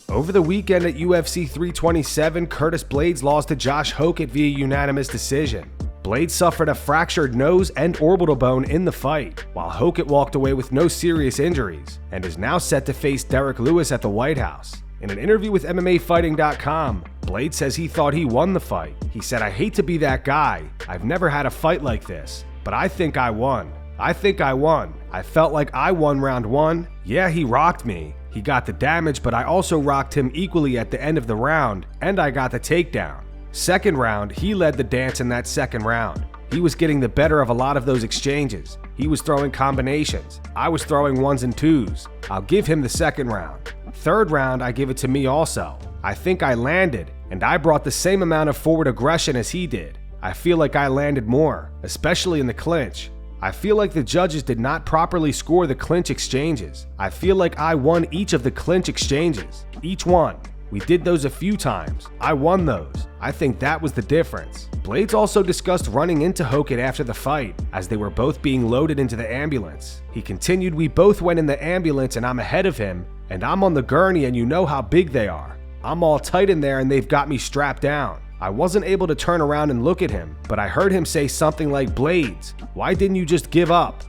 Over the weekend at UFC 327, Curtis Blaydes lost to Josh Hokit via unanimous decision. Blaydes suffered a fractured nose and orbital bone in the fight, while Hokit walked away with no serious injuries and is now set to face Derek Lewis at the White House. In an interview with MMAfighting.com, Blaydes says he thought he won the fight. He said, "I hate to be that guy. I've never had a fight like this, but I think I won. I think I won. I felt like I won round one. Yeah, he rocked me. He got the damage, but I also rocked him equally at the end of the round, and I got the takedown. Second round, he led the dance in that second round. He was getting the better of a lot of those exchanges. He was throwing combinations. I was throwing ones and twos. I'll give him the second round. Third round, I give it to me also. I think I landed, and I brought the same amount of forward aggression as he did. I feel like I landed more, especially in the clinch. I feel like the judges did not properly score the clinch exchanges. I feel like I won each of the clinch exchanges. Each one. We did those a few times. I won those. I think that was the difference." Blaydes also discussed running into Hokit after the fight, as they were both being loaded into the ambulance. He continued, "We both went in the ambulance and I'm ahead of him, and I'm on the gurney and you know how big they are. I'm all tight in there and they've got me strapped down. I wasn't able to turn around and look at him, but I heard him say something like, 'Blaydes, why didn't you just give up?'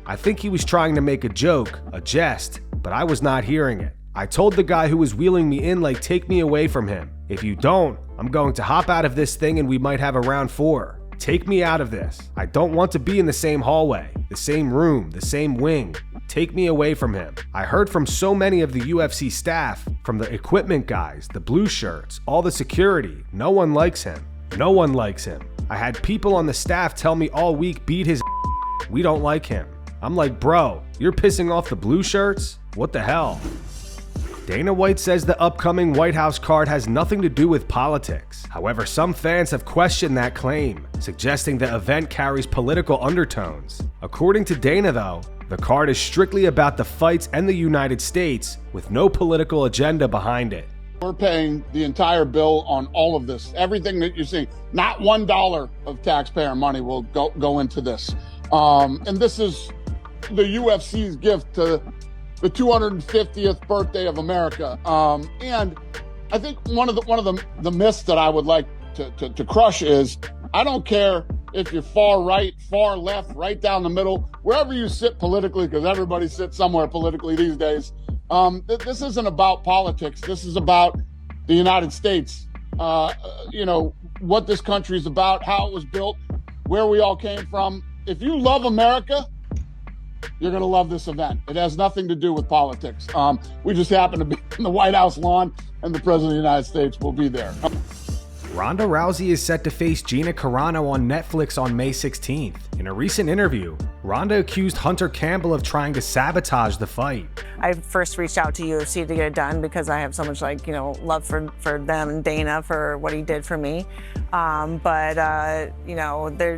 I think he was trying to make a joke, a jest, but I was not hearing it. I told the guy who was wheeling me in, like, take me away from him. If you don't, I'm going to hop out of this thing and we might have a round 4. Take me out of this. I don't want to be in the same hallway, the same room, the same wing. Take me away from him." I heard from so many of the UFC staff, from the equipment guys, the blue shirts, all the security. No one likes him. No one likes him. I had people on the staff tell me all week, beat his we don't like him. I'm like, bro, you're pissing off the blue shirts? What the hell? Dana White says the upcoming White House card has nothing to do with politics. However, some fans have questioned that claim, suggesting the event carries political undertones. According to Dana, though, the card is strictly about the fights and the United States, with no political agenda behind it. We're paying the entire bill on all of this. Everything that you're seeing, not $1 of taxpayer money will go into this. And this is the UFC's gift to the 250th birthday of America. And I think one of the myths that I would like to crush is, I don't care if you're far right, far left, right down the middle, wherever you sit politically, because everybody sits somewhere politically these days. This isn't about politics. This is about the United States. What this country is about, how it was built, where we all came from. If you love America, you're going to love this event. It has nothing to do with politics. We just happen to be in the White House lawn, and the President of the United States will be there. Ronda Rousey is set to face Gina Carano on Netflix on May 16th. In a recent interview, Ronda accused Hunter Campbell of trying to sabotage the fight. I first reached out to UFC to get it done because I have so much love for them and Dana for what he did for me.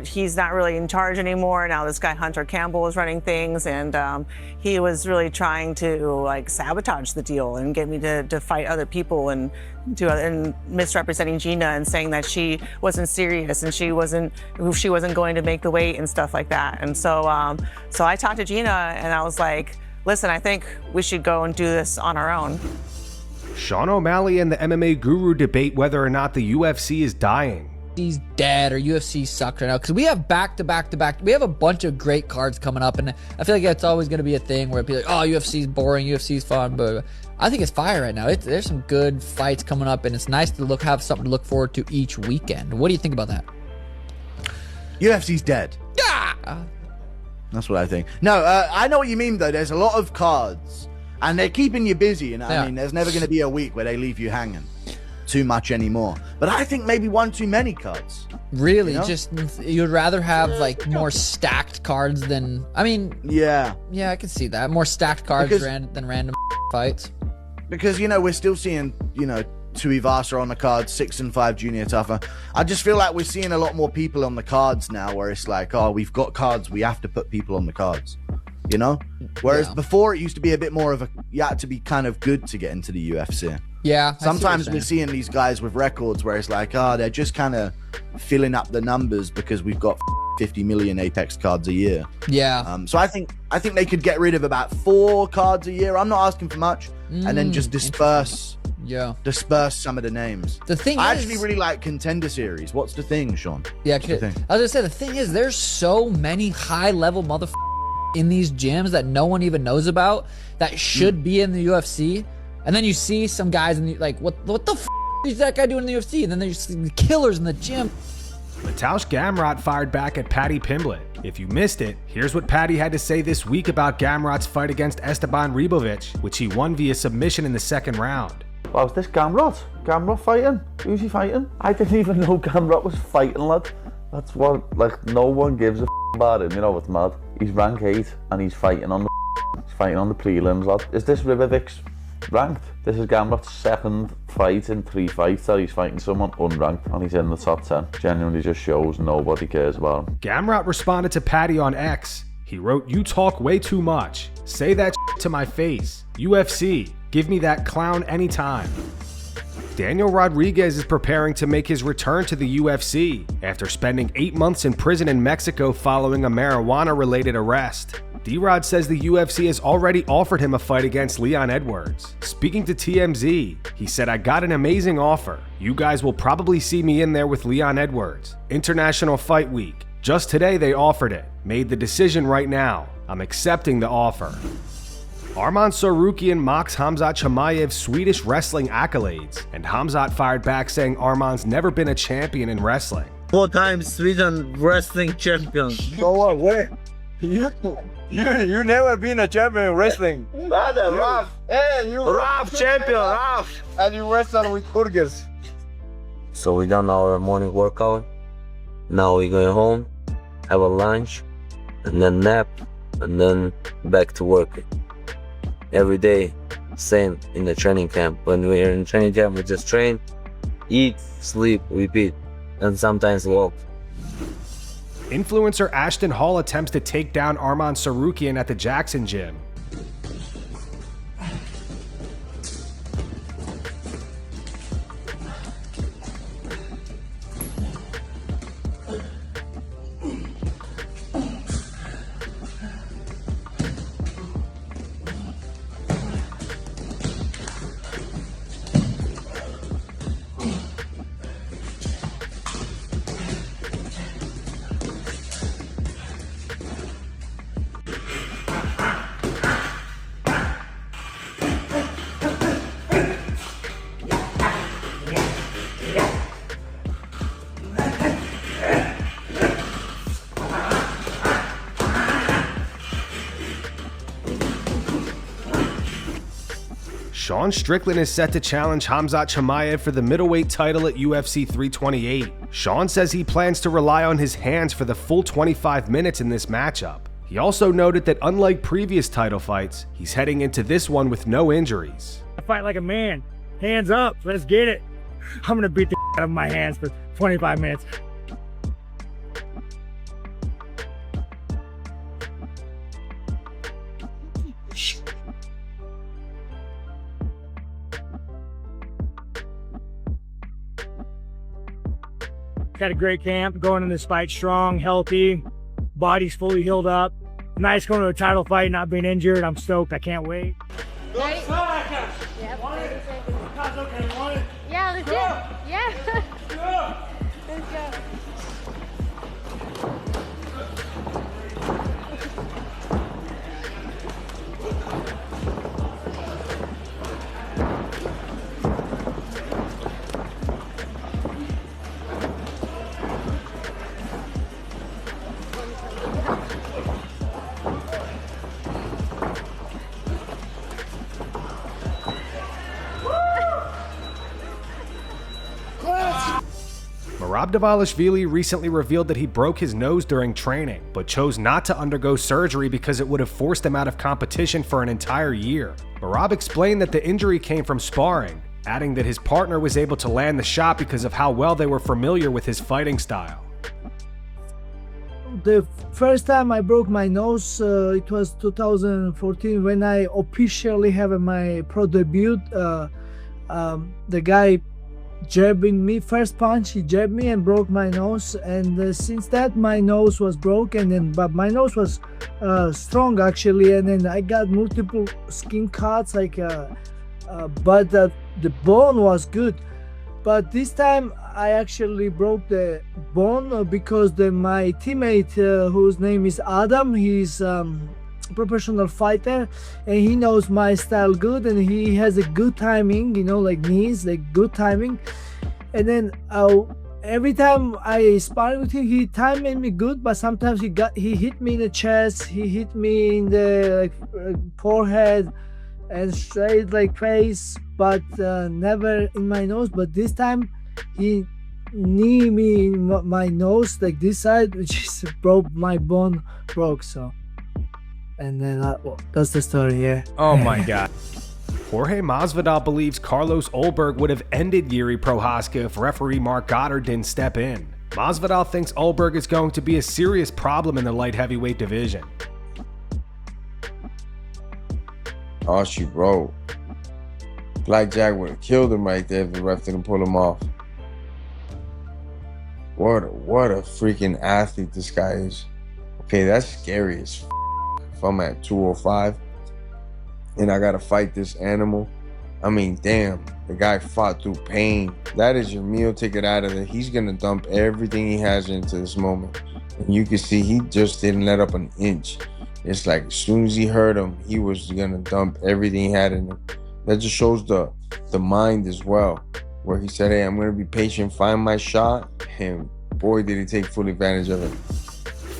He's not really in charge anymore. Now this guy Hunter Campbell is running things, and he was really trying to sabotage the deal and get me to fight other people and misrepresenting Gina and saying that she wasn't serious and she wasn't going to make the weight and stuff like that. And so I talked to Gina and I was like, listen, I think we should go and do this on our own. Sean O'Malley and the MMA Guru debate whether or not the UFC is dying. He's dead or UFC sucks right now, because we have back-to-back. We have a bunch of great cards coming up, and I feel like it's always going to be a thing where people are like, oh, UFC's boring, UFC's fun, but I think it's fire right now. There's some good fights coming up, and it's nice to have something to look forward to each weekend. What do you think about that? UFC's dead. Yeah! That's what I think. No, I know what you mean, though. There's a lot of cards, and they're keeping you busy, and I mean, there's never going to be a week where they leave you hanging too much anymore. But I think maybe one too many cards. Really? Just you'd rather have more stacked cards than, yeah, I can see that. More stacked cards than random fights. Because we're still seeing Tuivasa on the cards, 6 and 5 Junior Tougher. I just feel like we're seeing a lot more people on the cards now, where it's like, oh, we've got cards, we have to put people on the cards. Whereas before it used to be a bit more of you had to be kind of good to get into the UFC. Yeah. Sometimes we're seeing these guys with records where it's like, they're just kind of filling up the numbers because we've got 50 million Apex cards a year. Yeah. So I think they could get rid of about 4 cards a year. I'm not asking for much. and then just disperse some of the names. The thing I is, actually really like Contender Series. What's the thing, Sean? Yeah, What's the thing? I was gonna say, the thing is, there's so many high-level motherfuckers in these gyms that no one even knows about that should be in the UFC, and then you see some guys and like, what the f is that guy doing in the UFC? And then there's the killers in the gym. Mateusz Gamrot fired back at Paddy Pimblett. If you missed it, here's what Paddy had to say this week about Gamrot's fight against Esteban Ribovic, which he won via submission in the second round. Well, this Gamrot fighting? Who's he fighting? I didn't even know Gamrot was fighting, lad. That's what, like, no one gives a about him, you know what's mad? He's rank 8 and he's fighting on the prelims, lad. Is this Ribovic's ranked? This is Gamrot's second fight in 3 fights that he's fighting someone unranked and he's in the top 10. Genuinely just shows nobody cares about him. Gamrot responded to Paddy on X. He wrote, "You talk way too much. Say that to my face. UFC, give me that clown anytime." Daniel Rodriguez is preparing to make his return to the UFC after spending 8 months in prison in Mexico following a marijuana-related arrest. D-Rod says the UFC has already offered him a fight against Leon Edwards. Speaking to TMZ, he said, "I got an amazing offer. You guys will probably see me in there with Leon Edwards. International Fight Week. Just today they offered it. Made the decision right now. I'm accepting the offer." Arman Tsarukyan mocks Khamzat Chimaev's Swedish wrestling accolades, and Khamzat fired back saying Arman's never been a champion in wrestling. 4-time Sweden wrestling champion. Go away. You never been a champion in wrestling. Rough. Hey, you Rough champion, rough. And you wrestle with burgers. So we done our morning workout. Now we going home, have a lunch, and then nap, and then back to work. Every day, same in the training camp. When we're in training camp, we just train, eat, sleep, repeat, and sometimes walk. Influencer Ashton Hall attempts to take down Arman Tsarukyan at the Jackson gym. Sean Strickland is set to challenge Khamzat Chimaev for the middleweight title at UFC 328. Sean says he plans to rely on his hands for the full 25 minutes in this matchup. He also noted that unlike previous title fights, he's heading into this one with no injuries. I fight like a man. Hands up, let's get it. I'm gonna beat the out of my hands for 25 minutes. Got a great camp, going in this fight strong, healthy, body's fully healed up. Nice going to a title fight, not being injured. I'm stoked, I can't wait. Ready? Yep, 30 seconds. Yeah, let's do it. Yeah. Let's go. Merab Dvalishvili recently revealed that he broke his nose during training, but chose not to undergo surgery because it would have forced him out of competition for an entire year. Merab explained that the injury came from sparring, adding that his partner was able to land the shot because of how well they were familiar with his fighting style. The first time I broke my nose, it was 2014 when I officially have my pro debut. The guy jabbing me, first punch, he jabbed me and broke my nose, and since that my nose was broken, but my nose was strong actually, and then I got multiple skin cuts, like but the bone was good. But this time I actually broke the bone because my teammate, whose name is Adam, he's professional fighter, and he knows my style good, and he has a good timing, like knees, like good timing. And then every time I sparring with him, he timed me good, but sometimes he hit me in the chest, he hit me in the forehead and straight like face, but never in my nose. But this time he knee me in my nose, like this side, which is broke, my bone broke. So, and then that's the story. Yeah. Oh my God. Jorge Masvidal believes Carlos Ulberg would have ended Jiri Prochazka if referee Mark Goddard didn't step in. Masvidal thinks Ulberg is going to be a serious problem in the light heavyweight division. Oh, she broke. Blackjack would have killed him right there if the ref didn't pull him off. What a freaking athlete this guy is. Okay, that's scary as f. If I'm at 205 and I gotta fight this animal, I mean, damn, the guy fought through pain. That is your meal ticket out of there. He's gonna dump everything he has into this moment. And you can see he just didn't let up an inch. It's like as soon as he heard him, he was gonna dump everything he had in him. That just shows the mind as well, where he said, hey, I'm gonna be patient, find my shot, and boy, did he take full advantage of it.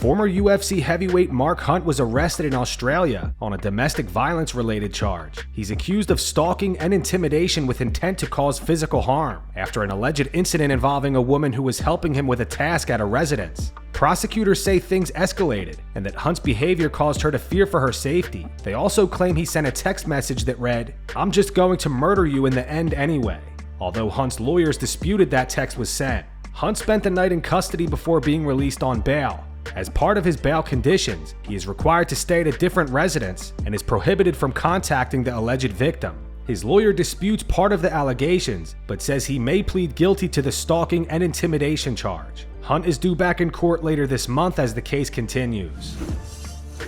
Former UFC heavyweight Mark Hunt was arrested in Australia on a domestic violence-related charge. He's accused of stalking and intimidation with intent to cause physical harm after an alleged incident involving a woman who was helping him with a task at a residence. Prosecutors say things escalated and that Hunt's behavior caused her to fear for her safety. They also claim he sent a text message that read, "I'm just going to murder you in the end anyway," although Hunt's lawyers disputed that text was sent. Hunt spent the night in custody before being released on bail. As part of his bail conditions, he is required to stay at a different residence and is prohibited from contacting the alleged victim. His lawyer disputes part of the allegations, but says he may plead guilty to the stalking and intimidation charge. Hunt is due back in court later this month as the case continues.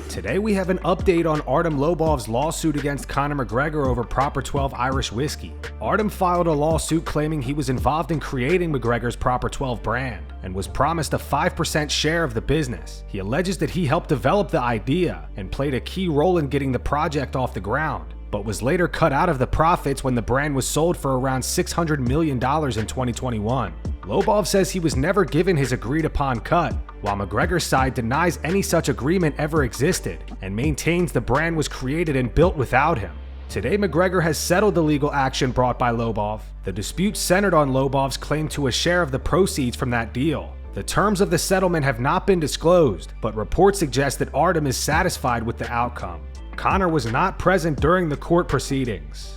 Today we have an update on Artem Lobov's lawsuit against Conor McGregor over Proper 12 Irish whiskey. Artem filed a lawsuit claiming he was involved in creating McGregor's Proper 12 brand and was promised a 5% share of the business. He alleges that he helped develop the idea and played a key role in getting the project off the ground, but was later cut out of the profits when the brand was sold for around $600 million in 2021. Lobov says he was never given his agreed-upon cut, while McGregor's side denies any such agreement ever existed and maintains the brand was created and built without him. Today, McGregor has settled the legal action brought by Lobov. The dispute centered on Lobov's claim to a share of the proceeds from that deal. The terms of the settlement have not been disclosed, but reports suggest that Artem is satisfied with the outcome. Conor was not present during the court proceedings.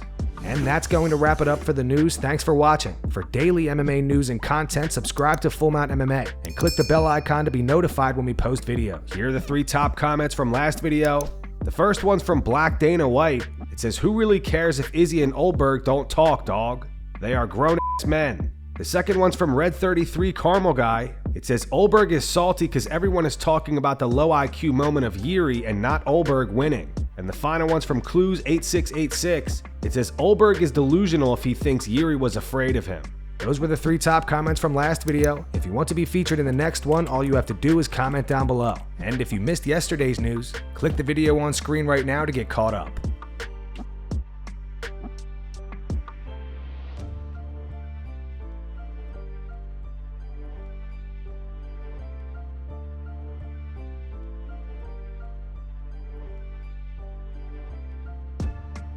And that's going to wrap it up for the news. Thanks for watching. For daily MMA news and content, subscribe to Full Mount MMA and click the bell icon to be notified when we post videos. Here are the 3 top comments from last video. The first one's from Black Dana White. It says, "Who really cares if Izzy and Ulberg don't talk, dog? They are grown-ass men." The second one's from Red 33 Caramel Guy. It says, "Ulberg is salty because everyone is talking about the low IQ moment of Jiri and not Ulberg winning." And the final one's from Clues8686. It says, "Ulberg is delusional if he thinks Jiri was afraid of him." Those were the 3 top comments from last video. If you want to be featured in the next one, all you have to do is comment down below. And if you missed yesterday's news, click the video on screen right now to get caught up.